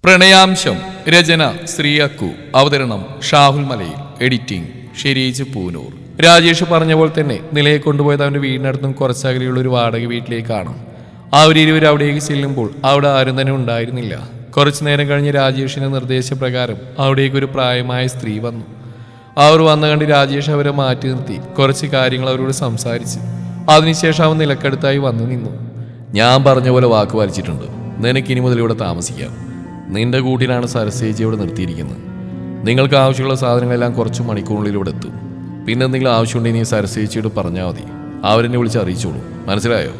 പ്രണയാംശം. രചന ശ്രീ അക്കു. അവതരണം ഷാഹുൽ മലയിൽ. എഡിറ്റിംഗ് ഷെരീജ് പൂനൂർ. രാജേഷ് പറഞ്ഞ പോലെ തന്നെ നിലയെ കൊണ്ടുപോയത് അവന്റെ വീടിനടുത്തും കുറച്ചകലെയുള്ള ഒരു വാടക വീട്ടിലേക്കാണ്. അവരിരുവരും അവിടേക്ക് ചെല്ലുമ്പോൾ അവിടെ ആരും തന്നെ ഉണ്ടായിരുന്നില്ല. കുറച്ചു നേരം കഴിഞ്ഞ് രാജേഷിന്റെ നിർദ്ദേശപ്രകാരം അവിടേക്ക് ഒരു പ്രായമായ സ്ത്രീ വന്നു. അവർ വന്നു കണ്ട് രാജേഷ് അവരെ മാറ്റി നിർത്തി കുറച്ച് കാര്യങ്ങൾ അവരോട് സംസാരിച്ചു. അതിനുശേഷം അവൻ നിലക്കടുത്തായി വന്നു നിന്നു. ഞാൻ പറഞ്ഞ പോലെ വാക്ക് പാലിച്ചിട്ടുണ്ട്. നിനക്കിനി മുതൽ ഇവിടെ താമസിക്കാം. നിന്റെ കൂട്ടിലാണ് സരസ്വതി ഇവിടെ നിർത്തിയിരിക്കുന്നത്. നിങ്ങൾക്ക് ആവശ്യമുള്ള സാധനങ്ങളെല്ലാം കുറച്ച് മണിക്കൂറിനുള്ളിൽ ഇവിടെ എത്തും. പിന്നെ എന്തെങ്കിലും ആവശ്യമുണ്ടെങ്കിൽ നീ സരസ്വതിയോട് പറഞ്ഞാൽ മതി. അവരെന്നെ വിളിച്ച് അറിയിച്ചോളൂ. മനസ്സിലായോ?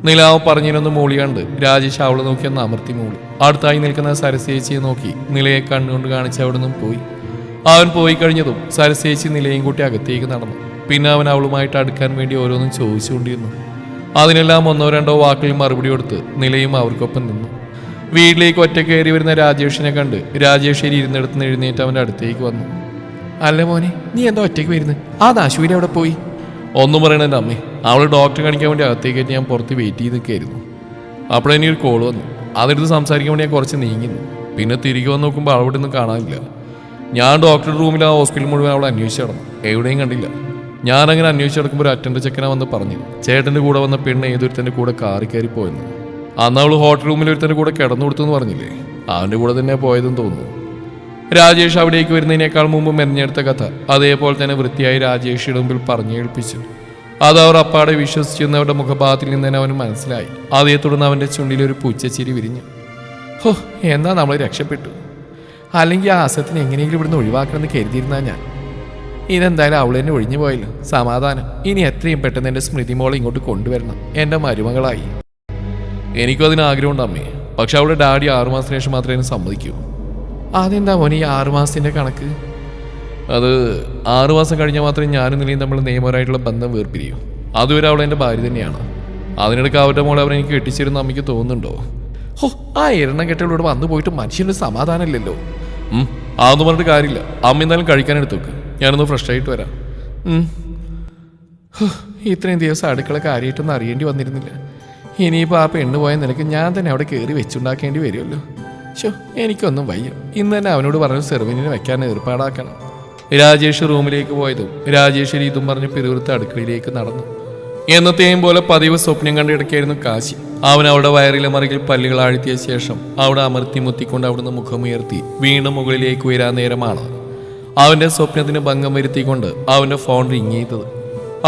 നിലാവ് പറഞ്ഞിരുന്ന് മൂളിയാണ്ട് രാജേഷ് അവളെ നോക്കി ഒന്ന് അമർത്തി മൂളി. അടുത്തായി നിൽക്കുന്ന സരസ്വതിയെ നോക്കി നിലയെ കണ്ണുകൊണ്ട് കാണിച്ച് അവിടെ നിന്നും പോയി. അവൻ പോയി കഴിഞ്ഞതും സരസ്വതി നിലയും കൂട്ടി അകത്തേക്ക് നടന്നു. പിന്നെ അവൻ അവളുമായിട്ട് അടുക്കാൻ വേണ്ടി ഓരോന്നും ചോദിച്ചുകൊണ്ടിരുന്നു. അതിനെല്ലാം ഒന്നോ രണ്ടോ വാക്കിൽ മറുപടി കൊടുത്ത് നിലയും അവർക്കൊപ്പം നിന്നു. വീട്ടിലേക്ക് ഒറ്റ കയറി വരുന്ന രാജേഷിനെ കണ്ട് രാജേശ്വരി ഇരുന്നിടത്ത് എഴുന്നേറ്റ് അവൻ്റെ അടുത്തേക്ക് വന്നു. അല്ല മോനെ, നീ എന്താ ഒറ്റയ്ക്ക് വരുന്നത്? ആ നാശൂരി അവിടെ പോയി? ഒന്നും പറയണേൻ്റെ അമ്മേ, അവൾ ഡോക്ടറെ കാണിക്കാൻ വേണ്ടി അകത്തേക്കായിട്ട് ഞാൻ പുറത്ത് വെയിറ്റ് ചെയ്ത് നിൽക്കുകയായിരുന്നു. അപ്പോഴെനി ഒരു കോൾ വന്നു. അതെടുത്ത് സംസാരിക്കാൻ വേണ്ടി ഞാൻ കുറച്ച് നീങ്ങുന്നു. പിന്നെ തിരികെ വന്ന് നോക്കുമ്പോൾ അവിടെ ഒന്നും കാണാനില്ല. ഞാൻ ഡോക്ടറുടെ റൂമിൽ ആ ഹോസ്പിറ്റൽ മുഴുവൻ അവളെ അന്വേഷിച്ച് നടന്നു. എവിടെയും കണ്ടില്ല. ഞാനങ്ങനെ അന്വേഷിച്ച് നടക്കുമ്പോൾ ഒരു അറ്റൻഡർ ചെക്കനാ വന്ന് പറഞ്ഞു ചേട്ടൻ്റെ കൂടെ വന്ന പെണ്ണ് ഏതൊരുത്തൻ്റെ കൂടെ കാറി കയറി പോയെന്ന്. അന്ന് അവൾ ഹോട്ടൽ റൂമിൽ ഒരുത്തൻ്റെ കൂടെ കിടന്നു കൊടുത്തെന്ന് പറഞ്ഞില്ലേ, അവൻ്റെ കൂടെ തന്നെ പോയതെന്ന് തോന്നുന്നു. രാജേഷ് അവിടേക്ക് വരുന്നതിനേക്കാൾ മുമ്പ് മെനഞ്ഞെടുത്ത കഥ അതേപോലെ തന്നെ വൃത്തിയായി രാജേഷിയുടെ മുമ്പിൽ പറഞ്ഞു കേൾപ്പിച്ചു. അത് അവർ അപ്പാടെ വിശ്വസിച്ചെന്നവരുടെ മുഖഭാവത്തിൽ നിന്ന് തന്നെ അവന് മനസ്സിലായി. അതേ തുടർന്ന് അവൻ്റെ ചുണ്ടിലൊരു പുച്ഛച്ചിരി വിരിഞ്ഞു. ഹോ, എന്നാ നമ്മൾ രക്ഷപ്പെട്ടു. അല്ലെങ്കിൽ ആ അസത്തിന് എങ്ങനെയെങ്കിലും ഇവിടുന്ന് ഒഴിവാക്കണമെന്ന് കരുതിയിരുന്നാ ഞാൻ. ഇതെന്തായാലും അവൾ തന്നെ ഒഴിഞ്ഞു പോയല്ലോ, സമാധാനം. ഇനി എത്രയും പെട്ടെന്ന് എൻ്റെ സ്മൃതി മോളെ ഇങ്ങോട്ട് കൊണ്ടുവരണം, എൻ്റെ മരുമകളായി. എനിക്കും അതിന് ആഗ്രഹമുണ്ട് അമ്മേ. പക്ഷെ അവളുടെ ഡാഡി 6 മാസത്തിന് ശേഷം മാത്രമേ എന്നെ സമ്മതിക്കൂ. അതെന്താ മോനെ ഈ 6 മാസത്തിൻ്റെ കണക്ക്? അത് 6 മാസം കഴിഞ്ഞാൽ മാത്രമേ ഞാനും നിലയും നമ്മൾ നിയമപരമായിട്ടുള്ള ബന്ധം വേർപിരിയൂ. അതുവരെ അവൾ എൻ്റെ ഭാര്യ തന്നെയാണ്. അതിനിടയ്ക്ക് അവരുടെ മോളെ അവരെ എനിക്ക് കെട്ടിച്ചിരുന്ന അമ്മയ്ക്ക് തോന്നുന്നുണ്ടോ? ഹോ, ആ എണ്ണം കെട്ടവളോട് വന്നു പോയിട്ട് മനുഷ്യന് സമാധാനമില്ലല്ലോ. അതൊന്നും പറഞ്ഞിട്ട് കാര്യമില്ല. അമ്മ എന്തായാലും കഴിക്കാനെടുത്ത് വെക്ക്. ഞാനൊന്ന് ഫ്രഷ് ആയിട്ട് വരാം. ഇത്രയും ദിവസം അടുക്കള കാര്യമായിട്ടൊന്നും അറിയേണ്ടി വന്നിരുന്നില്ല. ഇനിയിപ്പോൾ ആ പെണ്ണ് പോയ നിനക്ക് ഞാൻ തന്നെ അവിടെ കയറി വെച്ചുണ്ടാക്കേണ്ടി വരുമല്ലോ. ഷോ, എനിക്കൊന്നും വയ്യ. ഇന്ന് തന്നെ അവനോട് പറഞ്ഞ സെർവിനെ വെക്കാൻ ഏർപ്പാടാക്കണം. രാജേഷ് റൂമിലേക്ക് പോയതും രാജേശ്വരി ഇതും പറഞ്ഞ് പിറുവിറുത്ത് അടുക്കളയിലേക്ക് നടന്നു. എന്നത്തെയും പോലെ പതിവ് സ്വപ്നം കണ്ടിടക്കായിരുന്നു കാശി. അവൻ അവിടെ വയറിലെ മറികിൽ പല്ലുകൾ ആഴ്ത്തിയ ശേഷം അവിടെ അമർത്തി മുത്തിക്കൊണ്ട് അവിടുന്ന് മുഖമുയർത്തി വീണ്ടും മുകളിലേക്ക് ഉയരാൻ നേരമാണ് അവൻ്റെ സ്വപ്നത്തിന് ഭംഗം വരുത്തിക്കൊണ്ട് അവൻ്റെ ഫോൺ റിങ് ചെയ്തത്.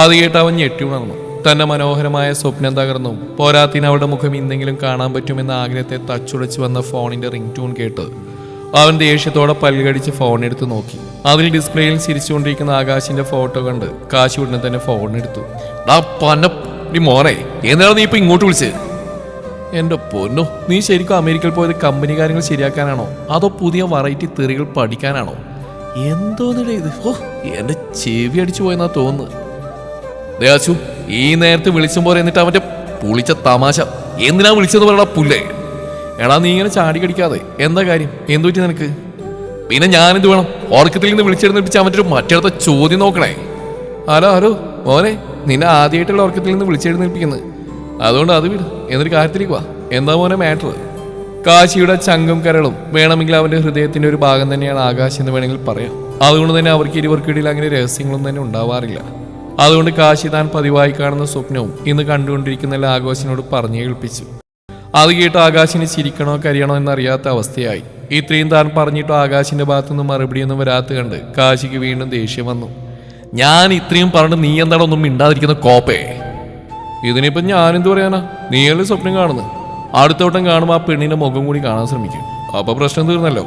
അത് കേട്ട് അവൻ ഞെട്ടി ഉണർന്നു. തന്റെ മനോഹരമായ സ്വപ്നം തകർന്നു. പോരാത്തിന് അവളുടെ മുഖം എന്തെങ്കിലും കാണാൻ പറ്റുമെന്ന ആഗ്രഹത്തെ തച്ചുടച്ച് വന്ന ഫോണിന്റെ റിംഗ് ടൂൺ കേട്ട് അവൻ ദേഷ്യത്തോടെ പല്ലുകടിച്ച് ഫോൺ എടുത്ത് നോക്കി. അതിൽ ഡിസ്പ്ലേയിൽ ചിരിച്ചുകൊണ്ടിരിക്കുന്ന ആകാശിന്റെ ഫോട്ടോ കണ്ട് കാശി ഉടനെ തന്നെ ഫോൺ എടുത്തു. മോനെ, എന്താണ് നീ ഇപ്പൊ ഇങ്ങോട്ട് വിളിച്ചത്? എന്റെ പൊന്നോ, നീ ശരിക്കും അമേരിക്കയിൽ പോയത് കമ്പനി കാര്യങ്ങൾ ശരിയാക്കാനാണോ അതോ പുതിയ വെറൈറ്റി തെറികൾ പഠിക്കാനാണോ? എന്തോന്നിടേ ഇത്? ഓ, എന്റെ ചെവി അടിച്ചു പോയെന്നാ തോന്നുന്നു. ദേവാശു, ഈ നേരത്തെ വിളിച്ചുമ്പോൾ എന്നിട്ട് അവന്റെ പുളിച്ച തമാശ എന്തിനാ വിളിച്ചെന്ന് പറയണ പുല്ലേ? എടാ, നീ ഇങ്ങനെ ചാടി കടിക്കാതെ. എന്താ കാര്യം? എന്തു പറ്റി നിനക്ക്? പിന്നെ ഞാനെന്ത് വേണം? ഓർക്കത്തിൽ നിന്ന് വിളിച്ചെടുപ്പിച്ച് അവൻ്റെ മറ്റേടത്ത ചോദ്യം നോക്കണേ. ഹലോ മോനെ, നിന്നെ ആദ്യമായിട്ടുള്ള ഓർക്കത്തിൽ നിന്ന് വിളിച്ചെഴുന്നേൽപ്പിക്കുന്നത്. അതുകൊണ്ട് അത് വിട്, എന്നൊരു കാര്യത്തിലേക്ക് വാ. എന്താ മോനെ മാറ്റർ? കാശിയുടെ ചങ്കും കരളും വേണമെങ്കിൽ അവന്റെ ഹൃദയത്തിന്റെ ഒരു ഭാഗം തന്നെയാണ് ആകാശ് എന്ന് വേണമെങ്കിൽ പറയാം. അതുകൊണ്ട് തന്നെ അവർക്ക് ഇരുവർക്കിടയിൽ അങ്ങനെ രഹസ്യങ്ങളൊന്നും തന്നെ ഉണ്ടാവാറില്ല. അതുകൊണ്ട് കാശി താൻ പതിവായി കാണുന്ന സ്വപ്നവും ഇന്ന് കണ്ടുകൊണ്ടിരിക്കുന്ന ആകാശിനോട് പറഞ്ഞു കേൾപ്പിച്ചു. അത് കേട്ട് ആകാശിന് ചിരിക്കണോ കരിയണോ എന്നറിയാത്ത അവസ്ഥയായി. ഇത്രയും താൻ പറഞ്ഞിട്ടോ ആകാശിന്റെ ഭാഗത്തുനിന്ന് മറുപടിയൊന്നും വരാത്ത കണ്ട് കാശിക്ക് വീണ്ടും ദേഷ്യം വന്നു. ഞാൻ ഇത്രയും പറഞ്ഞിട്ട് നീ എന്താണ് ഒന്നും മിണ്ടാതിരിക്കുന്ന കോപ്പേ? ഇതിനിപ്പം ഞാനെന്ത് പറയാനാ? നീയല്ലേ സ്വപ്നം കാണുന്നത്. അടുത്തോട്ടം കാണുമ്പോൾ ആ പെണ്ണിന്റെ മുഖം കൂടി കാണാൻ ശ്രമിക്കും. അപ്പൊ പ്രശ്നം തീർന്നല്ലോ.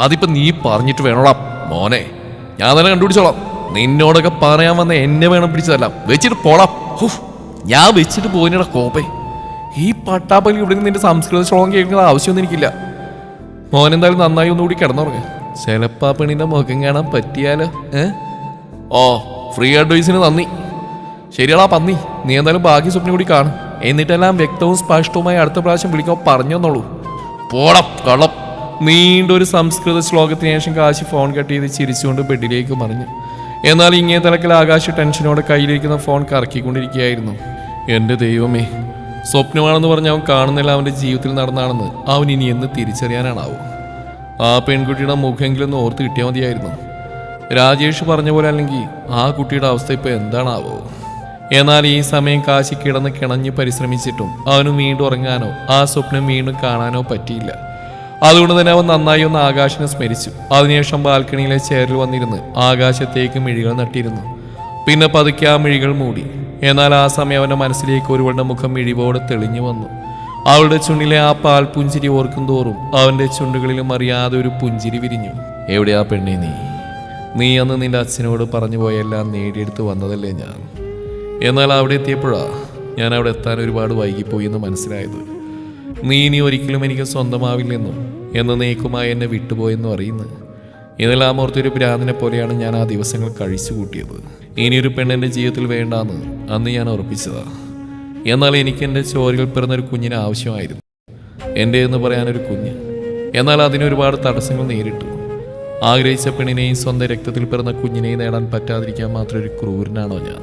അതിപ്പോ നീ പറഞ്ഞിട്ട് വേണോടാ മോനെ. ഞാൻ തന്നെ കണ്ടുപിടിച്ചോളാം. നിന്നോടൊക്കെ പറയാൻ വന്ന എന്നെ വേണം പിടിച്ചതല്ല. വെച്ചിട്ട് പോടാ. ഞാൻ വെച്ചിട്ട് പോയിനടാ കോപ്പേ. ഈ പട്ടാപ്പല്ലി ഇവിടെ നിന്റെ സംസ്കൃത ശ്ലോകം കേൾക്കുന്ന ആവശ്യമൊന്നും എനിക്കില്ല. മോനെന്തായാലും നന്നായി ഒന്നുകൂടി കിടന്നുറങ്ങ. ചിലപ്പോ ആ പെണ്ണിന്റെ മുഖം കാണാൻ പറ്റിയാലോ. ഓ, ഫ്രീ അഡ്വൈസിന് നന്ദി. ശരിയാടാ പന്നി, നീ എന്തായാലും ബാക്കി സ്വപ്നം കൂടി കാണും. എന്നിട്ടെല്ലാം വ്യക്തവും സ്പഷ്ടവുമായി അടുത്ത പ്രാവശ്യം വിളിക്കാൻ പറഞ്ഞെന്നുള്ളൂ. പോടാ കള്ളം. നീണ്ടൊരു സംസ്കൃത ശ്ലോകത്തിന് ശേഷം കാശി ഫോൺ കട്ട് ചെയ്ത് ചിരിച്ചുകൊണ്ട് ബെഡിലേക്ക് മറിഞ്ഞു. എന്നാൽ ഇങ്ങേ തലക്കിൽ ആകാശ് ടെൻഷനോടെ കയ്യിലിരിക്കുന്ന ഫോൺ കറക്കിക്കൊണ്ടിരിക്കുകയായിരുന്നു. എൻ്റെ ദൈവമേ, സ്വപ്നമാണെന്ന് പറഞ്ഞ് അവൻ കാണുന്നില്ല അവൻ്റെ ജീവിതത്തിൽ നടന്നാണെന്ന് അവൻ ഇനി എന്ന് തിരിച്ചറിയാനാണാവും. ആ പെൺകുട്ടിയുടെ മുഖമെങ്കിലൊന്ന് ഓർത്ത് കിട്ടിയാൽ മതിയായിരുന്നു. രാജേഷ് പറഞ്ഞ പോലെ അല്ലെങ്കിൽ ആ കുട്ടിയുടെ അവസ്ഥ ഇപ്പോൾ എന്താണാവോ. എന്നാൽ ഈ സമയം കാശി കിടന്ന് കിണഞ്ഞ് പരിശ്രമിച്ചിട്ടും അവന് വീണ്ടും ഉറങ്ങാനോ ആ സ്വപ്നം വീണ്ടും കാണാനോ പറ്റിയില്ല. അതുകൊണ്ട് തന്നെ അവൻ നന്നായി ഒന്ന് ആകാശിനെ സ്മരിച്ചു. അതിനുശേഷം ബാൽക്കണിയിലെ ചെയറിൽ വന്നിരുന്ന് ആകാശത്തേക്ക് മിഴികൾ നട്ടിരുന്നു. പിന്നെ പതുക്കെ ആ മിഴികൾ മൂടി. എന്നാൽ ആ സമയം അവൻ്റെ മനസ്സിലേക്ക് ഒരുവളുടെ മുഖം മിഴിവോടെ തെളിഞ്ഞു വന്നു. അവളുടെ ചുണ്ടിലെ ആ പാൽ പുഞ്ചിരി ഓർക്കും തോറും അവൻ്റെ ചുണ്ടുകളിലും അറിയാതെ ഒരു പുഞ്ചിരി വിരിഞ്ഞു. എവിടെയാ പെണ്ണേ നീ അന്ന് നിന്റെ അച്ഛനോട് പറഞ്ഞു പോയെല്ലാം നേടിയെടുത്ത് വന്നതല്ലേ ഞാൻ. എന്നാൽ അവിടെ എത്തിയപ്പോഴാ ഞാൻ അവിടെ എത്താൻ ഒരുപാട് വൈകിപ്പോയി എന്ന് മനസ്സിലായത്. നീ ഇനി ഒരിക്കലും എനിക്ക് സ്വന്തമാവില്ലെന്നും എന്നേക്കുമായി എന്നെ വിട്ടുപോയെന്നും അറിയുന്നു. ഇതെല്ലാം ഓർത്തൊരു ഭ്രാന്തിനെ പോലെയാണ് ഞാൻ ആ ദിവസങ്ങൾ കഴിച്ചു കൂട്ടിയത്. ഇനിയൊരു പെണ്ണെൻ്റെ ജീവിതത്തിൽ വേണ്ടാന്ന് അന്ന് ഞാൻ ഉറപ്പിച്ചതാ. എന്നാൽ എനിക്ക് എൻ്റെ ചോരയിൽ പിറന്നൊരു കുഞ്ഞിനെ ആവശ്യമായിരുന്നു. എൻ്റെ എന്ന് പറയാനൊരു കുഞ്ഞ്. എന്നാൽ അതിനൊരുപാട് തടസ്സങ്ങൾ നേരിട്ടു. ആഗ്രഹിച്ച പെണ്ണിനെയും സ്വന്തം രക്തത്തിൽ പിറന്ന കുഞ്ഞിനെയും നേടാൻ പറ്റാതിരിക്കാൻ മാത്രം ഒരു ക്രൂരനാണോ ഞാൻ?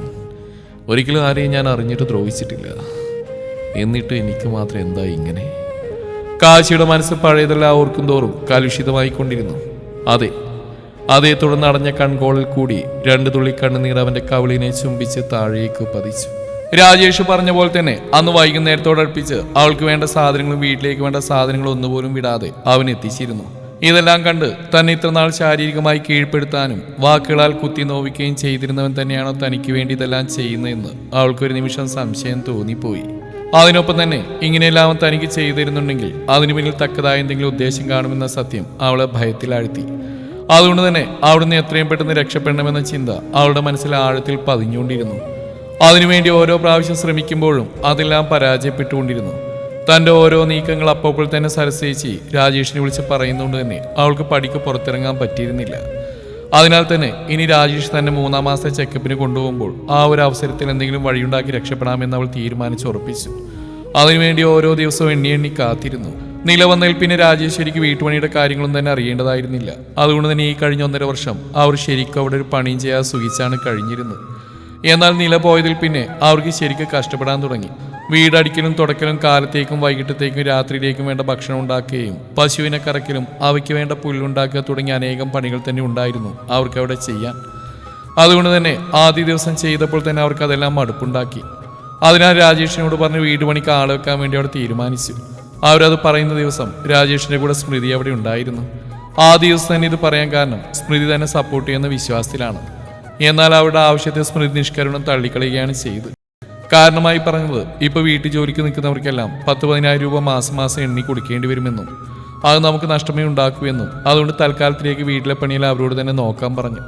ഒരിക്കലും ആരെയും ഞാൻ അറിഞ്ഞിട്ട് ദ്രോഹിച്ചിട്ടില്ല. എന്നിട്ട് എനിക്ക് മാത്രം എന്താ ഇങ്ങനെ? കാശിയുടെ മനസ്സ് പഴയതെല്ലാം ഓർക്കും തോറും കലുഷിതമായിക്കൊണ്ടിരുന്നു. അതേ തുടർന്ന് അടഞ്ഞ കൺകോളിൽ കൂടി 2 തുള്ളി കണ്ണുനീർ അവന്റെ കവിളിനെ ചുംബിച്ച് താഴേക്ക് പതിച്ചു. രാജേഷ് പറഞ്ഞ പോലെ തന്നെ അന്ന് വൈകുന്നേരത്തോടടുപ്പിച്ച് അവൾക്ക് വേണ്ട സാധനങ്ങളും വീട്ടിലേക്ക് വേണ്ട സാധനങ്ങളും ഒന്നുപോലും വിടാതെ അവൻ എത്തിച്ചിരുന്നു. ഇതെല്ലാം കണ്ട് തന്നെ ഇത്രനാൾ ശാരീരികമായി കീഴ്പ്പെടുത്താനും വാക്കുകളാൽ കുത്തി നോവിക്കുകയും ചെയ്തിരുന്നവൻ തന്നെയാണോ തനിക്ക് വേണ്ടി ഇതെല്ലാം ചെയ്യുന്നതെന്ന് അവൾക്കൊരു നിമിഷം സംശയം തോന്നിപ്പോയി. അതിനൊപ്പം തന്നെ ഇങ്ങനെയെല്ലാം അവൻ തനിക്ക് ചെയ്തിരുന്നുണ്ടെങ്കിൽ അതിനു പിന്നിൽ തക്കതായ എന്തെങ്കിലും ഉദ്ദേശം കാണുമെന്ന സത്യം അവളെ ഭയത്തിലാഴ്ത്തി. അതുകൊണ്ട് തന്നെ അവിടുന്ന് എത്രയും പെട്ടെന്ന് രക്ഷപ്പെടണമെന്ന ചിന്ത അവളുടെ മനസ്സിൽ ആഴത്തിൽ പതിഞ്ഞുകൊണ്ടിരുന്നു. അതിനുവേണ്ടി ഓരോ പ്രാവശ്യം ശ്രമിക്കുമ്പോഴും അതെല്ലാം പരാജയപ്പെട്ടുകൊണ്ടിരുന്നു. തൻ്റെ ഓരോ നീക്കങ്ങൾ അപ്പോൾ തന്നെ സരസ്വതി രാജേഷിനെ വിളിച്ച് പറയുന്നതുകൊണ്ട് തന്നെ അവൾക്ക് പടിക്ക് പുറത്തിറങ്ങാൻ പറ്റിയിരുന്നില്ല. അതിനാൽ തന്നെ ഇനി രാജേഷ് തന്നെ 3-ാം മാസത്തെ ചെക്കപ്പിന് കൊണ്ടുപോകുമ്പോൾ ആ ഒരു അവസരത്തിൽ എന്തെങ്കിലും വഴിയുണ്ടാക്കി രക്ഷപ്പെടാമെന്ന് അവൾ തീരുമാനിച്ചുറപ്പിച്ചു. അതിനുവേണ്ടി ഓരോ ദിവസവും എണ്ണി കാത്തിരുന്നു. നിലവന്നതിൽ പിന്നെ രാജേശ്വരിക്ക് വീട്ടുപണിയുടെ കാര്യങ്ങളും തന്നെ അറിയേണ്ടതായിരുന്നില്ല. അതുകൊണ്ട് തന്നെ ഈ കഴിഞ്ഞ 1.5 വർഷം അവർ ശരിക്കും അവിടെ ഒരു പണിയും ചെയ്യാൻ സുഖിച്ചാണ് കഴിഞ്ഞിരുന്നത്. എന്നാൽ നില പോയതിൽ പിന്നെ അവർക്ക് ശരിക്കും കഷ്ടപ്പെടാൻ തുടങ്ങി. വീടടിക്കലും തുടക്കലും കാലത്തേക്കും വൈകിട്ടത്തേക്കും രാത്രിയിലേക്കും വേണ്ട ഭക്ഷണം ഉണ്ടാക്കുകയും പശുവിനെ കറക്കലും അവയ്ക്ക് വേണ്ട പുല്ലുണ്ടാക്കുക തുടങ്ങിയ അനേകം പണികൾ തന്നെ ഉണ്ടായിരുന്നു അവർക്ക് അവിടെ ചെയ്യാൻ. അതുകൊണ്ട് തന്നെ ആദ്യ ദിവസം ചെയ്തപ്പോൾ തന്നെ അവർക്ക് അതെല്ലാം മടുപ്പുണ്ടാക്കി. അതിനാൽ രാജേഷിനോട് പറഞ്ഞ് വീട് പണിക്ക് ആളെ വെക്കാൻ വേണ്ടി അവിടെ തീരുമാനിച്ചു. അവരത് പറയുന്ന ദിവസം രാജേഷിന്റെ കൂടെ സ്മൃതി അവിടെ ഉണ്ടായിരുന്നു. ആ ദിവസം തന്നെ ഇത് പറയാൻ കാരണം സ്മൃതി തന്നെ സപ്പോർട്ട് ചെയ്യുന്ന വിശ്വാസത്തിലാണ്. എന്നാൽ അവരുടെ ആവശ്യത്തെ സ്മൃതി നിഷ്കരണം തള്ളിക്കളയുകയാണ് ചെയ്ത്. കാരണമായി പറഞ്ഞത് ഇപ്പൊ വീട്ടു ജോലിക്ക് നിൽക്കുന്നവർക്കെല്ലാം 10-15,000 രൂപ മാസം എണ്ണി കൊടുക്കേണ്ടി വരുമെന്നും അത് നമുക്ക് നഷ്ടമേ ഉണ്ടാക്കുമെന്നും അതുകൊണ്ട് തൽക്കാലത്തിലേക്ക് വീട്ടിലെ പണിയെല്ലാം അവരോട് തന്നെ നോക്കാൻ പറഞ്ഞു.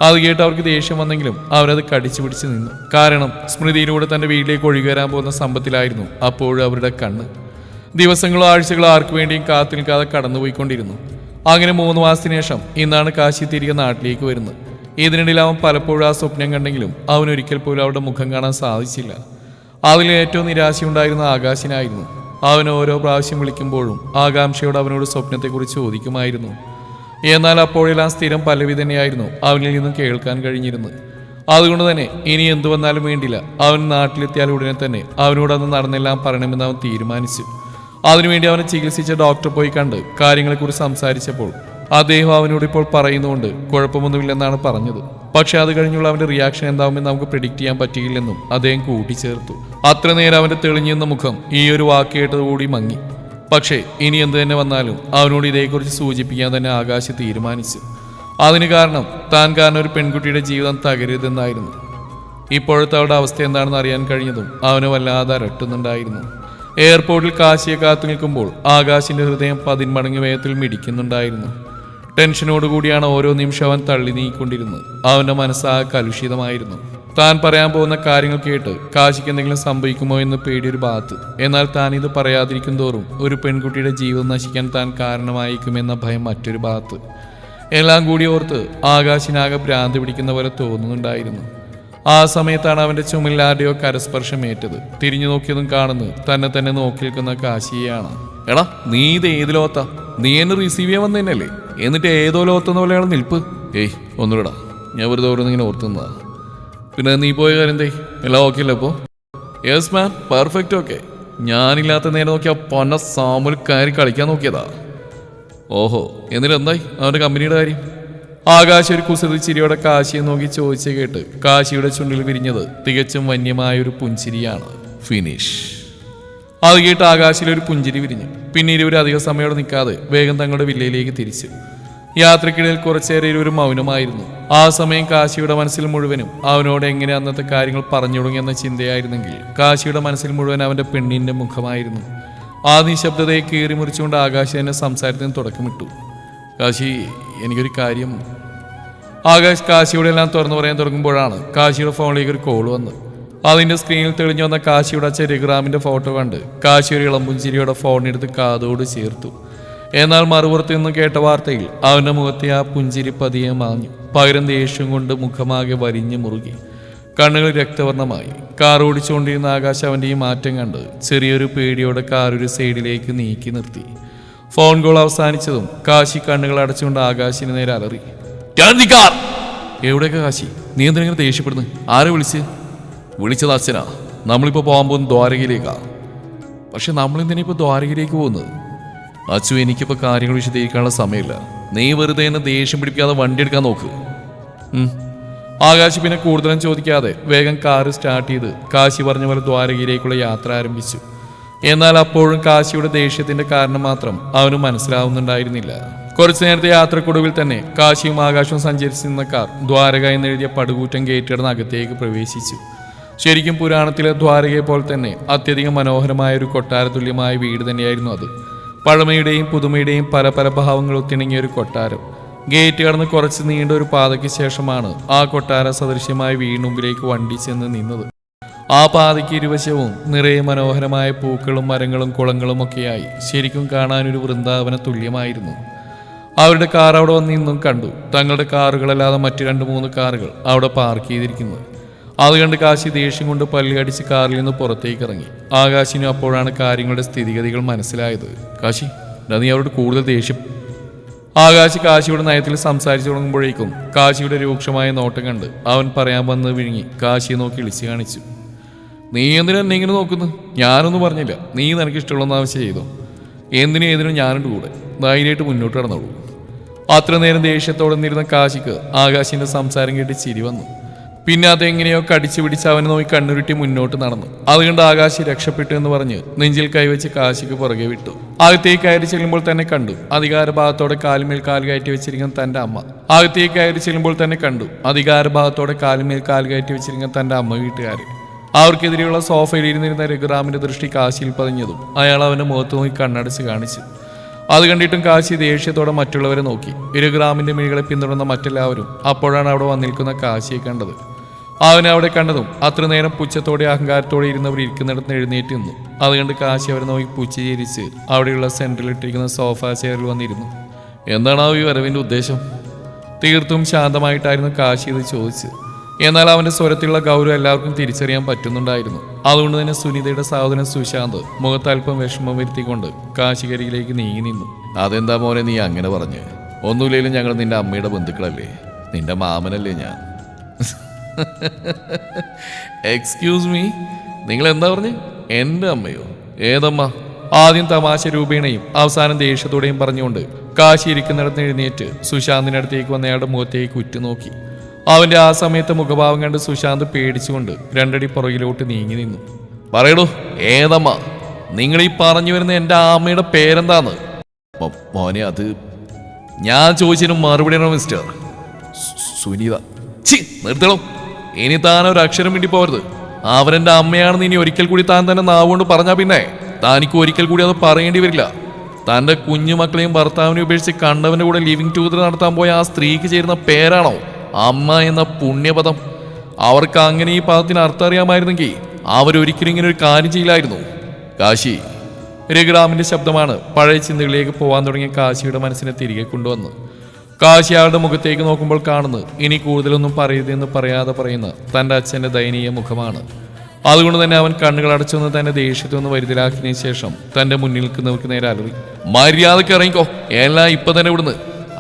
അത് കേട്ട് അവർക്ക് ദേഷ്യം വന്നെങ്കിലും അവരത് കടിച്ചു പിടിച്ച് നിന്നു. കാരണം സ്മൃതിയിലൂടെ തന്റെ വീട്ടിലേക്ക് ഒഴുകി വരാൻ പോകുന്ന സമ്പത്തിലായിരുന്നു അപ്പോഴും അവരുടെ കണ്ണ്. ദിവസങ്ങളോ ആഴ്ചകളോ ആർക്കു വേണ്ടിയും കാത്തു നിൽക്കാതെ കടന്നുപോയിക്കൊണ്ടിരുന്നു. അങ്ങനെ 3 മാസത്തിന് ശേഷം ഇന്നാണ് കാശി തിരികെ നാട്ടിലേക്ക് വരുന്നത്. ഇതിനിടയിൽ അവൻ പലപ്പോഴും ആ സ്വപ്നം കണ്ടെങ്കിലും അവനൊരിക്കൽ പോലും അവരുടെ മുഖം കാണാൻ സാധിച്ചില്ല. അതിൽ ഏറ്റവും നിരാശയുണ്ടായിരുന്ന ആകാശിനായിരുന്നു. അവൻ ഓരോ പ്രാവശ്യം വിളിക്കുമ്പോഴും ആകാംക്ഷയോട് അവനോട് സ്വപ്നത്തെക്കുറിച്ച് ചോദിക്കുമായിരുന്നു. എന്നാൽ അപ്പോഴെല്ലാം സ്ഥിരം പല്ലവി തന്നെയായിരുന്നു അവനിൽ നിന്നും കേൾക്കാൻ കഴിഞ്ഞിരുന്നത്. അതുകൊണ്ട് തന്നെ ഇനി എന്തു വന്നാലും വേണ്ടില്ല, അവൻ നാട്ടിലെത്തിയാൽ ഉടനെ തന്നെ അവനോട് അന്ന് നടന്നെല്ലാം പറയണമെന്ന് അവൻ തീരുമാനിച്ചു. അതിനുവേണ്ടി അവനെ ചികിത്സിച്ച ഡോക്ടറെ പോയി കണ്ട് കാര്യങ്ങളെക്കുറിച്ച് സംസാരിച്ചപ്പോൾ അദ്ദേഹം അവനോട് ഇപ്പോൾ പറയുന്നുകൊണ്ട് കുഴപ്പമൊന്നുമില്ലെന്നാണ് പറഞ്ഞത്. പക്ഷെ അത് കഴിഞ്ഞുള്ള അവന്റെ റിയാക്ഷൻ എന്താവുമെന്ന് നമുക്ക് പ്രെഡിക്റ്റ് ചെയ്യാൻ പറ്റിയില്ലെന്നും അദ്ദേഹം കൂട്ടിച്ചേർത്തു. അത്ര നേരം അവന്റെ തെളിഞ്ഞെന്ന മുഖം ഈ ഒരു വാക്ക് കേട്ടതുകൂടി മങ്ങി. പക്ഷേ ഇനി എന്ത് തന്നെ വന്നാലും അവനോട് ഇതേക്കുറിച്ച് സൂചിപ്പിക്കാൻ തന്നെ ആകാശ് തീരുമാനിച്ചു. അതിന് കാരണം താൻ കാരണം ഒരു പെൺകുട്ടിയുടെ ജീവിതം തകരുതെന്നായിരുന്നു. ഇപ്പോഴത്തെ അവളുടെ അവസ്ഥ എന്താണെന്ന് അറിയാൻ കഴിഞ്ഞതും അവനെ വല്ലാതെ അരട്ടുന്നുണ്ടായിരുന്നു. എയർപോർട്ടിൽ കാശിയെ കാത്തു നിൽക്കുമ്പോൾ ആകാശിന്റെ ഹൃദയം 10 മടങ്ങ് വേഗത്തിൽ മിടിക്കുന്നുണ്ടായിരുന്നു. ടെൻഷനോടുകൂടിയാണ് ഓരോ നിമിഷം അവൻ തള്ളി നീക്കൊണ്ടിരുന്നത്. അവന്റെ മനസ്സാകെ കലുഷിതമായിരുന്നു. താൻ പറയാൻ പോകുന്ന കാര്യങ്ങൾ കേട്ട് കാശിക്ക് എന്തെങ്കിലും സംഭവിക്കുമോ എന്ന് പേടിയൊരു ഭാഗത്ത്. എന്നാൽ താൻ ഇത് പറയാതിരിക്കും തോറും ഒരു പെൺകുട്ടിയുടെ ജീവിതം നശിക്കാൻ താൻ കാരണമായിരിക്കുമെന്ന ഭയം മറ്റൊരു ഭാഗത്ത്. എല്ലാം കൂടി ഓർത്ത് ആകാശിനാകെ ഭ്രാന്ത് പിടിക്കുന്ന പോലെ തോന്നുന്നുണ്ടായിരുന്നു. ആ സമയത്താണ് അവന്റെ ചുമലിൽ ആരുടെയോ കരസ്പർശമേറ്റത്. തിരിഞ്ഞു നോക്കിയതും കാണുന്നത് തന്നെ നോക്കി നിൽക്കുന്ന കാശിയെയാണ്. എടാ, നീ ഇത് ഏത് ലോകത്താ? നീ എന്നെ റിസീവ് ചെയ്യാൻ വന്നതന്നെയല്ലേ? എന്നിട്ട് ഏതോ ലോകത്തെന്ന പോലെയാണ് നിൽപ്പ്. ഏയ് ഒന്നുകൂടാ, ഞാൻ വെറുതെ ഓരോന്നിങ്ങനെ ഓർത്തുന്നതാ. പിന്നെ നീ പോയ കാര്യം എന്തേ? എല്ലാം ഓക്കെ അല്ലേ ഇപ്പോൾ? Yes ma'am, perfect okay. ഞാനില്ലാത്ത നേരം നോക്കി ആ പൊന്ന സാമുൽ കയറി കളിക്കാൻ നോക്കിയതാ. ഓഹോ, എന്നിട്ട് എന്തായി അവൻ്റെ കമ്പനിയുടെ കാര്യം? ആകാശ് ഒരു കുസൃതി ചിരിയോടെ കാശിയെ നോക്കി ചോദിച്ചു കേട്ട് കാശിയുടെ ചുണ്ടിൽ വിരിഞ്ഞത് തികച്ചും വന്യമായൊരു പുഞ്ചിരിയാണ്. ഫിനിഷ്. അത് കേട്ട് ആകാശിലൊരു പുഞ്ചിരി വിരിഞ്ഞു. പിന്നെ ഇരുവരും അധിക സമയോടെ നിൽക്കാതെ വേഗം തങ്ങളുടെ വില്ലയിലേക്ക് തിരിച്ചു. യാത്രക്കിടയിൽ കുറച്ചേറെ ഇരുവരും മൗനമായിരുന്നു. ആ സമയം കാശിയുടെ മനസ്സിൽ മുഴുവനും അവനോട് എങ്ങനെ അന്നത്തെ കാര്യങ്ങൾ പറഞ്ഞു തുടങ്ങിയെന്ന ചിന്തയായിരുന്നെങ്കിൽ കാശിയുടെ മനസ്സിൽ മുഴുവൻ അവൻ്റെ പെണ്ണിൻ്റെ മുഖമായിരുന്നു. ആ നിശബ്ദതയെ കീറി മുറിച്ചുകൊണ്ട് ആകാശ് തന്നെ സംസാരത്തിന് തുടക്കമിട്ടു. കാശി, എനിക്കൊരു കാര്യം. ആകാശ് കാശിയോടെ എല്ലാം തുറന്നു പറയാൻ തുടങ്ങുമ്പോഴാണ് കാശിയുടെ ഫോണിലേക്ക് ഒരു കോൾ വന്ന്. അതിൻ്റെ സ്ക്രീനിൽ തെളിഞ്ഞു വന്ന കാശിയുടെ അച്ഛൻ രഘുറാമിൻ്റെ ഫോട്ടോ കണ്ട് കാശി ഒരു ഇളമ്പുഞ്ചിരിയോടെ ഫോണെടുത്ത് കാതോട് ചേർത്തു. എന്നാൽ മറുപുറത്ത് നിന്ന് കേട്ട വാർത്തയിൽ അവൻ്റെ മുഖത്തെ ആ പുഞ്ചിരി പതിയെ മാഞ്ഞു. പകരം ദേഷ്യം കൊണ്ട് മുഖമാകെ വരിഞ്ഞു മുറുകി, കണ്ണുകൾ രക്തവർണ്ണമായി. കാർ ഓടിച്ചുകൊണ്ടിരുന്ന ആകാശ് അവൻ്റെ ഈ മാറ്റം കണ്ട് ചെറിയൊരു പേടിയോടെ കാർ ഒരു സൈഡിലേക്ക് നീക്കി നിർത്തി. ഫോൺ കോൾ അവസാനിച്ചതും കാശി കണ്ണുകൾ അടച്ചുകൊണ്ട് ആകാശിന് നേരെ അലറി. എവിടെയൊക്കെ കാശി? നീ എന്തിനെങ്ങനെ ദേഷ്യപ്പെടുന്നു? ആരെ വിളിച്ചത് അച്ഛനാ. നമ്മളിപ്പോൾ പോകാൻ പോകുന്ന ദ്വാരകയിലേക്കാ. പക്ഷെ നമ്മളെന്തിനാ ഇപ്പോൾ ദ്വാരകയിലേക്ക് പോകുന്നത്? അച്ചു, എനിക്കിപ്പോൾ കാര്യങ്ങൾ വിശദീകരിക്കാനുള്ള സമയമില്ല. നീ വെറുതെ എന്നെ ദേഷ്യം പിടിപ്പിക്കാതെ വണ്ടി എടുക്കാൻ നോക്ക്. ആകാശ് പിന്നെ കൂടുതലും ചോദിക്കാതെ വേഗം കാറ് സ്റ്റാർട്ട് ചെയ്ത് കാശി പറഞ്ഞ പോലെ ദ്വാരകയിലേക്കുള്ള യാത്ര ആരംഭിച്ചു. എന്നാൽ അപ്പോഴും കാശിയുടെ ദേഷ്യത്തിന്റെ കാരണം മാത്രം അവന് മനസ്സിലാവുന്നുണ്ടായിരുന്നില്ല. കുറച്ചു നേരത്തെ യാത്രക്കൊടുവിൽ തന്നെ കാശിയും ആകാശവും സഞ്ചരിച്ചിരുന്ന കാർ ദ്വാരക എന്നെഴുതിയ പടുകൂറ്റൻ ഗേറ്റ് കടന്ന് അകത്തേക്ക് പ്രവേശിച്ചു. ശരിക്കും പുരാണത്തിലെ ദ്വാരകയെ പോലെ തന്നെ അത്യധികം മനോഹരമായ ഒരു കൊട്ടാരതുല്യമായ വീട് തന്നെയായിരുന്നു അത്. പഴമയുടെയും പുതുമയുടെയും പല പല ഭാവങ്ങൾ ഒത്തിണങ്ങിയ ഒരു കൊട്ടാരം. ഗേറ്റ് കടന്ന് കുറച്ച് നീണ്ട ഒരു പാതയ്ക്ക് ശേഷമാണ് ആ കൊട്ടാര സദൃശ്യമായ വീടിനുമ്പിലേക്ക് വണ്ടി ചെന്ന് നിന്നത്. ആ പാതയ്ക്ക് ഇരുവശവും നിറയെ മനോഹരമായ പൂക്കളും മരങ്ങളും കുളങ്ങളും ഒക്കെയായി ശരിക്കും കാണാനൊരു വൃന്ദാവന തുല്യമായിരുന്നു. അവരുടെ കാർ അവിടെ വന്ന് നിന്നും കണ്ടു. തങ്ങളുടെ കാറുകളല്ലാതെ മറ്റു 2-3 കാറുകൾ അവിടെ പാർക്ക് ചെയ്തിരിക്കുന്നു. അത് കണ്ട് കാശി ദേഷ്യം കൊണ്ട് പല്ലുകടിച്ച് കാറിൽ നിന്ന് പുറത്തേക്ക് ഇറങ്ങി. ആകാശിനും അപ്പോഴാണ് കാര്യങ്ങളുടെ സ്ഥിതിഗതികൾ മനസ്സിലായത്. കാശി, നീ അവരോട് കൂടുതൽ ദേഷ്യം. ആകാശ് കാശിയുടെ നയത്തിൽ സംസാരിച്ചു തുടങ്ങുമ്പോഴേക്കും കാശിയുടെ രൂക്ഷമായ നോട്ടം കണ്ട് അവൻ പറയാൻ വന്ന് വിഴുങ്ങി കാശിയെ നോക്കി ഇളിച്ചു കാണിച്ചു. നീ എന്തിനാ എന്നെ ഇങ്ങനെ നോക്കുന്നു? ഞാനൊന്നും പറഞ്ഞില്ല. നീ നിനക്ക് ഇഷ്ടമുള്ളൊന്നും ആവശ്യം ചെയ്തോ. എന്തിനും ഏതിനും ഞാനുണ്ട് കൂടെ. ധൈര്യമായിട്ട് മുന്നോട്ട് കടന്നോളൂ. അത്ര നേരം ദേഷ്യത്തോടെ നിന്നിരുന്ന കാശിക്ക് ആകാശിന്റെ സംസാരം കേട്ട് ചിരി വന്നു. പിന്നെ അതെങ്ങനെയോ കടിച്ചു പിടിച്ച് അവനെ നോക്കി കണ്ണുരുട്ടി മുന്നോട്ട് നടന്നു. അതുകൊണ്ട് ആകാശി രക്ഷപ്പെട്ടു എന്ന് പറഞ്ഞ് നെഞ്ചിൽ കൈവച്ച് കാശിക്ക് പുറകെ വിട്ടു. അകത്തേക്ക് കയറി ചെല്ലുമ്പോൾ തന്നെ കണ്ടു അധികാരഭാഗത്തോടെ കാലുമേൽ കാൽ കയറ്റി വെച്ചിരിക്കുന്ന തന്റെ അമ്മ. അകത്തേക്ക് കയറി ചെല്ലുമ്പോൾ തന്നെ കണ്ടു അധികാരഭാഗത്തോടെ കാലുമേൽ കാൽ കയറ്റി വെച്ചിരിക്കുന്ന തന്റെ അമ്മ വീട്ടുകാരെ. അവർക്കെതിരെയുള്ള സോഫയിൽ ഇരുന്നിരുന്ന രഘുറാമിന്റെ ദൃഷ്ടി കാശിയിൽ പതിഞ്ഞതും അയാൾ അവന്റെ മുഖത്ത് നോക്കി കണ്ണടച്ച് കാണിച്ചു. അത് കണ്ടിട്ടും കാശി ദേഷ്യത്തോടെ മറ്റുള്ളവരെ നോക്കി. രഘുറാമിന്റെ മിഴികളെ പിന്തുടർന്ന മറ്റെല്ലാവരും അപ്പോഴാണ് അവിടെ വന്നിരിക്കുന്ന കാശിയെ കണ്ടത്. അവനെ അവിടെ കണ്ടതും അത്ര നേരം പുച്ഛത്തോടെ അഹങ്കാരത്തോടെ ഇരുന്നവർ ഇരിക്കുന്നിടത്ത് എഴുന്നേറ്റ് നിന്നു. അത് കണ്ട് കാശി അവരെ നോക്കി പുച്ഛിരിച്ച് അവിടെയുള്ള സെന്ററിലിട്ടിരിക്കുന്ന സോഫ ചെയറിൽ വന്നിരുന്നു. എന്താണ് ഈ വരവിന്റെ ഉദ്ദേശം? തീർത്തും ശാന്തമായിട്ടായിരുന്നു കാശി ഇത് ചോദിച്ചത്. എന്നാൽ അവന്റെ സ്വരത്തിലുള്ള ഗൗരവം എല്ലാവർക്കും തിരിച്ചറിയാൻ പറ്റുന്നുണ്ടായിരുന്നു. അതുകൊണ്ട് തന്നെ സുനിതയുടെ സഹോദരൻ സുശാന്ത് മുഖത്തൽപ്പം വിഷമം വരുത്തിക്കൊണ്ട് കാശികരിയിലേക്ക് നീങ്ങി നിന്നു. അതെന്താ മോനെ നീ അങ്ങനെ പറഞ്ഞ്? ഒന്നുമില്ലെങ്കിലും ഞങ്ങൾ നിന്റെ അമ്മയുടെ ബന്ധുക്കളല്ലേ, നിന്റെ മാമനല്ലേ ഞാൻ. എക്സ്ക്യൂസ് മീ, നിങ്ങൾ എന്താ പറഞ്ഞ്? എൻ്റെ അമ്മയോ? ഏതമ്മ? ആദ്യം തമാശ രൂപേണയും അവസാനം ദേഷ്യത്തോടെയും പറഞ്ഞുകൊണ്ട് കാശി ഇരിക്കുന്നിടത്ത് എഴുന്നേറ്റ് സുശാന്തിന്റെ അടുത്തേക്ക് വന്നയാളുടെ മുഖത്തേക്ക് ഉറ്റുനോക്കി. അവന്റെ ആ സമയത്ത് മുഖഭാവം കണ്ട് സുശാന്ത് പേടിച്ചുകൊണ്ട് 2 അടി പുറകിലോട്ട് നീങ്ങി നിന്നു. പറയടോ, ഏതമ്മ? നിങ്ങൾ ഈ പറഞ്ഞു വരുന്ന എൻ്റെ അമ്മയുടെ പേരെന്താന്ന്? മോനെ, അത് ഞാൻ ചോദിച്ചതിന് മറുപടിയാണോ മിസ്റ്റർ? സുനിത. നിർത്തണം, ഇനി താൻ ഒരു അക്ഷരം വേണ്ടി പോകരുത്. അവരെൻ്റെ അമ്മയാണെന്ന് ഇനി ഒരിക്കൽ കൂടി താൻ തന്നെ നാവുകൊണ്ട് പറഞ്ഞാൽ പിന്നെ താനിക്ക് ഒരിക്കൽ കൂടി അത് പറയേണ്ടി വരില്ല. തൻ്റെ കുഞ്ഞുമക്കളെയും ഭർത്താവിനെ ഉപേക്ഷിച്ച് കണ്ടവൻ്റെ കൂടെ ലിവിങ് ടുഗദർ നടത്താൻ പോയ ആ സ്ത്രീക്ക് ചേരുന്ന പേരാണോ അമ്മ എന്ന പുണ്യപദം? അവർക്ക് അങ്ങനെ ഈ പദത്തിന് അർത്ഥം അറിയാമായിരുന്നെങ്കിൽ അവരൊരിക്കലും ഇങ്ങനെ ഒരു കാര്യം ചെയ്യില്ലായിരുന്നു. കാശി. രഘുറാമിന്റെ ശബ്ദമാണ് പഴയ ചിന്തകളിലേക്ക് പോകാൻ തുടങ്ങിയ കാശിയുടെ മനസ്സിനെ തിരികെ കൊണ്ടുവന്ന്. കാശി അയാളുടെ മുഖത്തേക്ക് നോക്കുമ്പോൾ കാണുന്നത് ഇനി കൂടുതലൊന്നും പറയരുതെന്ന് പറയാതെ പറയുന്ന തൻ്റെ അച്ഛൻ്റെ ദയനീയ മുഖമാണ്. അതുകൊണ്ട് തന്നെ അവൻ കണ്ണുകൾ അടച്ചൊന്ന് തന്നെ ദേഷ്യത്തൊന്ന് വരുതലാക്കിയതിനു ശേഷം തൻ്റെ മുന്നിൽ നിൽക്കുന്നവർക്ക് നേരെ അലറി. മര്യാദക്ക് ഇറങ്ങിക്കോ, എല്ലാം ഇപ്പൊ തന്നെ ഇവിടുന്ന്.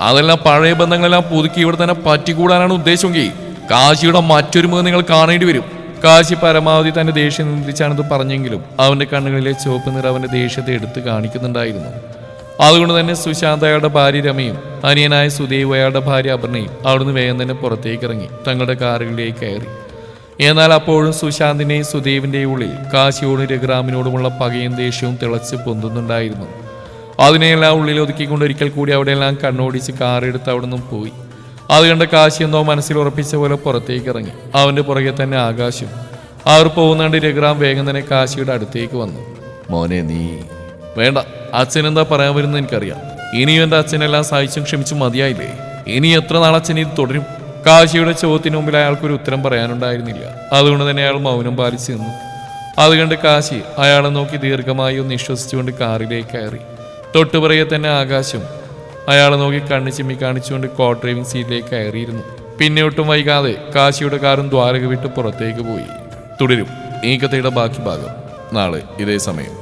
അതെല്ലാം പഴയ ബന്ധങ്ങളെല്ലാം പുതുക്കി ഇവിടെ തന്നെ പറ്റിക്കൂടാനാണ് ഉദ്ദേശമെങ്കിൽ കാശിയുടെ മറ്റൊരു മുഖം നിങ്ങൾ കാണേണ്ടി വരും. കാശി പരമാവധി തന്റെ ദേഷ്യം നിയന്ത്രിച്ചാണിത് പറഞ്ഞെങ്കിലും അവന്റെ കണ്ണുകളിലെ ചുവപ്പ് നിറം അവന്റെ ദേഷ്യത്തെ എടുത്ത് കാണിക്കുന്നുണ്ടായിരുന്നു. അതുകൊണ്ട് തന്നെ സുശാന്ത് അയാളുടെ ഭാര്യ രമയും അനിയനായ സുദേവ് അയാളുടെ ഭാര്യ അപർണയും അവിടുന്ന് വേഗം തന്നെ പുറത്തേക്ക് ഇറങ്ങി തങ്ങളുടെ കാറുകളിലേക്ക് കയറി. എന്നാൽ അപ്പോഴും സുശാന്തിന്റെയും സുദേവിന്റെയും ഉള്ളിൽ കാശിയോടും രഘുറാമിനോടുമുള്ള പകയും ദേഷ്യവും തിളച്ച് പൊന്തുന്നുണ്ടായിരുന്നു. അതിനെയെല്ലാം ഉള്ളിൽ ഒതുക്കിക്കൊണ്ട് ഒരിക്കൽ കൂടി അവിടെയെല്ലാം കണ്ണോടിച്ച് കാറെടുത്ത് അവിടെ നിന്നും പോയി. അത് കണ്ട കാശി എന്തോ മനസ്സിൽ ഉറപ്പിച്ച പോലെ പുറത്തേക്ക് ഇറങ്ങി. അവന്റെ പുറകെ തന്നെ ആകാശം. അവർ പോകുന്നുണ്ട് രഘുറാം വേഗം തന്നെ കാശിയുടെ അടുത്തേക്ക് വന്നു. മോനെ നീ വേണ്ട, അച്ഛനെന്താ പറയാൻ വരുന്നത് എനിക്കറിയാം. ഇനിയും എൻ്റെ അച്ഛനെല്ലാം സഹിച്ചും ക്ഷമിച്ചും മതിയായില്ലേ? ഇനി എത്ര നാൾ അച്ഛൻ ഇത് തുടരും? കാശിയുടെ ചോദ്യത്തിന് മുമ്പിൽ അയാൾക്കൊരു ഉത്തരം പറയാനുണ്ടായിരുന്നില്ല. അതുകൊണ്ട് തന്നെ അയാൾ മൗനം പാലിച്ചു നിന്നു. അത് കണ്ട് കാശി അയാളെ നോക്കി ദീർഘമായി ഒന്ന് നിശ്വസിച്ചുകൊണ്ട് കാറിലേക്ക് കയറി. തൊട്ടുപുറകെ തന്നെ ആകാശം അയാളെ നോക്കി കണ്ണു ചിമ്മി കാണിച്ചുകൊണ്ട് കോ ഡ്രൈവിംഗ് സീറ്റിലേക്ക് കയറിയിരുന്നു. പിന്നെ ഒട്ടും വൈകാതെ കാശിയുടെ കാറും ദ്വാരക വിട്ട് പുറത്തേക്ക് പോയി. തുടരും ഈ കഥയുടെ ബാക്കി ഭാഗം നാളെ ഇതേ സമയം.